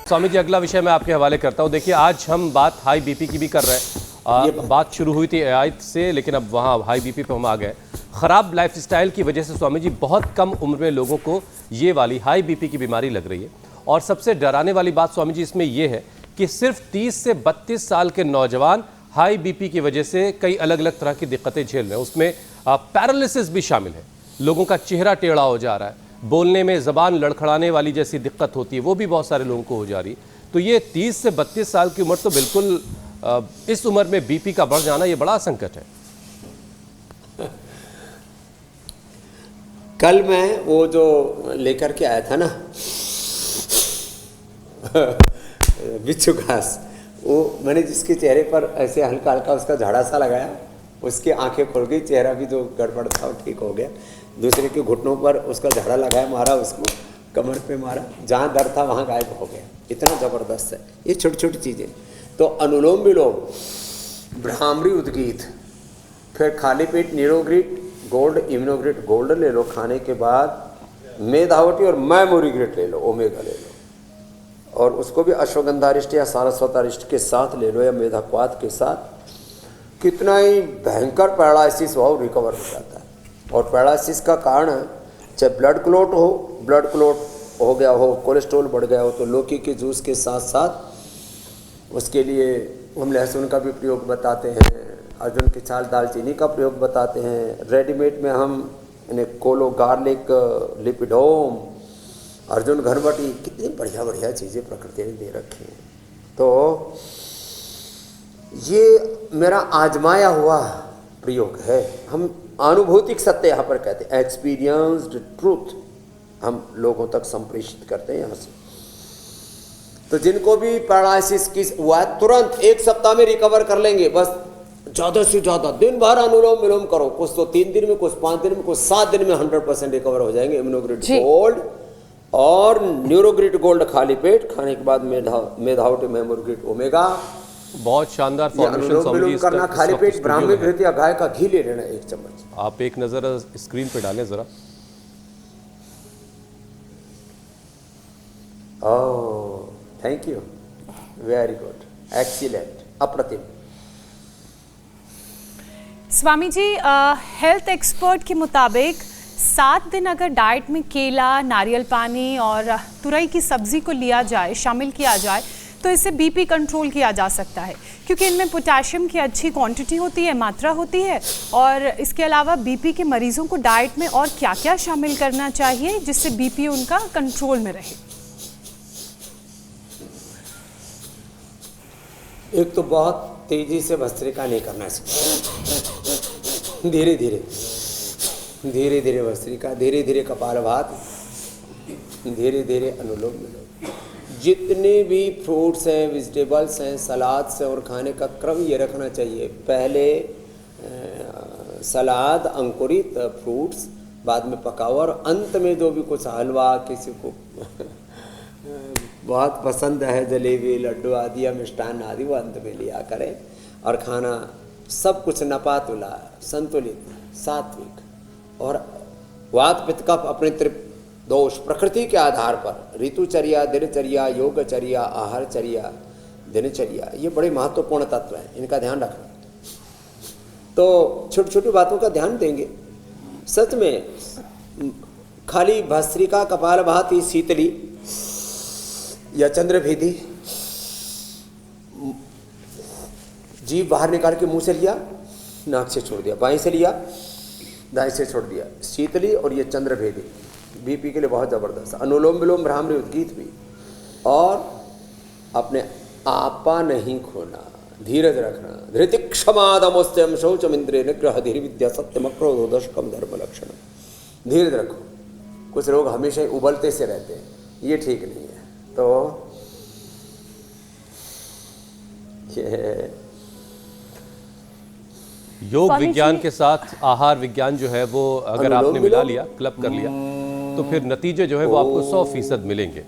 स्वामी जी, अगला विषय मैं आपके हवाले करता हूँ। देखिए, आज हम बात हाई बीपी की भी कर रहे हैं। बात शुरू हुई थी एआई से, लेकिन अब वहाँ हाई बीपी पे हम आ गए। ख़राब लाइफस्टाइल की वजह से स्वामी जी बहुत कम उम्र में लोगों को ये वाली हाई बीपी की बीमारी लग रही है। और सबसे डराने वाली बात स्वामी जी इसमें यह है कि सिर्फ 30 से 32 साल के नौजवान हाई बीपी की वजह से कई अलग अलग तरह की दिक्कतें झेल रहे हैं। उसमें पैरालिसिस भी शामिल है, लोगों का चेहरा टेढ़ा हो जा रहा है, बोलने में ज़बान लड़खड़ाने वाली जैसी दिक्कत होती है, वो भी बहुत सारे लोगों को हो जा रही है। तो ये 30 से 32 साल की उम्र तो बिल्कुल इस उम्र में बीपी का बढ़ जाना ये बड़ा संकट है। कल मैं वो जो लेकर के आया था ना बिच्छू घास, वो मैंने जिसके चेहरे पर ऐसे हल्का हल्का उसका झाड़ा सा लगाया, उसकी आंखें खुल गई, चेहरा भी जो गड़बड़ था वो ठीक हो गया। दूसरे के घुटनों पर उसका झाड़ा लगाया, मारा उसको, कमर पे मारा, जहाँ दर्द था वहाँ गायब हो गया। इतना ज़बरदस्त है ये छोटी छोटी चीज़ें। तो अनुलोम विलोम, भ्रामरी उद्गीत, फिर खाली पेट नीरोग्रिट गोल्ड, इम्यूनोग्रिट गोल्ड ले लो, खाने के बाद मेधावटी और मैमोरीग्रिट ले लो, ओमेगा ले लो, और उसको भी अश्वगंधारिष्ट या सारस्वतारिष्ट के साथ ले लो या मेधाक्वाथ के साथ। कितना ही भयंकर पैरालिसिस हो रिकवर हो जाता है। और पैरालिसिस का कारण चाहे ब्लड क्लॉट हो गया हो, कोलेस्ट्रॉल बढ़ गया हो, तो लौकी के जूस के साथ साथ उसके लिए हम लहसुन का भी प्रयोग बताते हैं, अर्जुन की छाल दालचीनी का प्रयोग बताते हैं। रेडीमेड में हम कोलो गार्लिक, लिपिडोम, अर्जुन घरबटी, कितनी बढ़िया बढ़िया चीज़ें प्रकृति ने दे रखी हैं। तो ये मेरा आजमाया हुआ प्रयोग है। हम आनुभूतिक सत्य यहाँ पर कहते हैं, एक्सपीरियंस्ड ट्रूथ हम लोगों तक संप्रेषित करते हैं यहाँ से। तो जिनको भी पैरालिसिस की हुआ है तुरंत 1 सप्ताह में रिकवर कर लेंगे। बस ज़्यादा से ज़्यादा दिन भर अनुलोम विलोम करो, कुछ तो 3 दिन में, कुछ 5 दिन में, कुछ 7 दिन में 100% रिकवर हो जाएंगे। इम्यूनोग्रिड गोल्ड और न्यूरोग्रिड गोल्ड खाली पेट खाने के बाद मेधावटी मेमोग्रिड ओमेगा। बहुत शानदार फॉर्मेशन स्वामी जी। करना खाली पेट, ब्राह्मणी घृत या गाय का घी ले लेना 1 चम्मच। आप एक नज़र स्क्रीन पे डालें ज़रा। Oh, thank you, very good, excellent, अप्रतिम। स्वामी जी, हेल्थ एक्सपर्ट के मुताबिक 7 दिन अगर डाइट में केला, नारियल पानी और तुरई की सब्जी को लिया जाए, शामिल किया जाए, तो इससे बीपी कंट्रोल किया जा सकता है, क्योंकि इनमें पोटेशियम की अच्छी क्वांटिटी होती है, मात्रा होती है। और इसके अलावा बीपी के मरीजों को डाइट में और क्या क्या शामिल करना चाहिए जिससे बीपी उनका कंट्रोल में रहे? एक तो बहुत तेजी से भस्त्रिका नहीं करना चाहिए, धीरे धीरे भस्त्रिका, धीरे धीरे कपालभाति, धीरे धीरे अनुलोम विलोम। जितने भी फ्रूट्स हैं, वेजिटेबल्स हैं, सलाद्स हैं, और खाने का क्रम ये रखना चाहिए, पहले सलाद, अंकुरित फ्रूट्स, बाद में पका हुआ, और अंत में जो भी कुछ हलवा, किसी को बहुत पसंद है जलेबी, लड्डू आदि या मिष्टान आदि, वो अंत में लिया करें। और खाना सब कुछ नपातुला, संतुलित, सात्विक, और वात पित्त कफ अपने दोष प्रकृति के आधार पर ऋतुचर्या, दिनचर्या, योगचर्या, आहारचर्या, दिनचर्या, ये बड़े महत्वपूर्ण तत्व हैं, इनका ध्यान रखना। तो छोटी छोटी बातों का ध्यान देंगे। सच में खाली भस्त्रिका, कपालभाति, शीतली या चंद्रभेदी, जीभ बाहर निकाल के मुंह से लिया, नाक से छोड़ दिया, बाएं से लिया, दाएं से छोड़ दिया, शीतली और ये चंद्रभेदी बीपी के लिए बहुत ज़बरदस्त। अनुलोम विलोम, भ्रामरी उद्गीत भी। और अपने आपा नहीं खोना, धीरज रखना। धृति क्षमादमोस्त्यम शौचम इंद्रिय निग्रह धीर विद्या सत्यम क्रोधो दशकम धर्म लक्षण। धीरज रखो। कुछ लोग हमेशा उबलते से रहते हैं, ये ठीक नहीं है। तो ये योग विज्ञान के साथ आहार विज्ञान जो है वो अगर आपने मिला लिया, क्लब कर लिया, तो फिर नतीजे जो है वो आपको 100% मिलेंगे।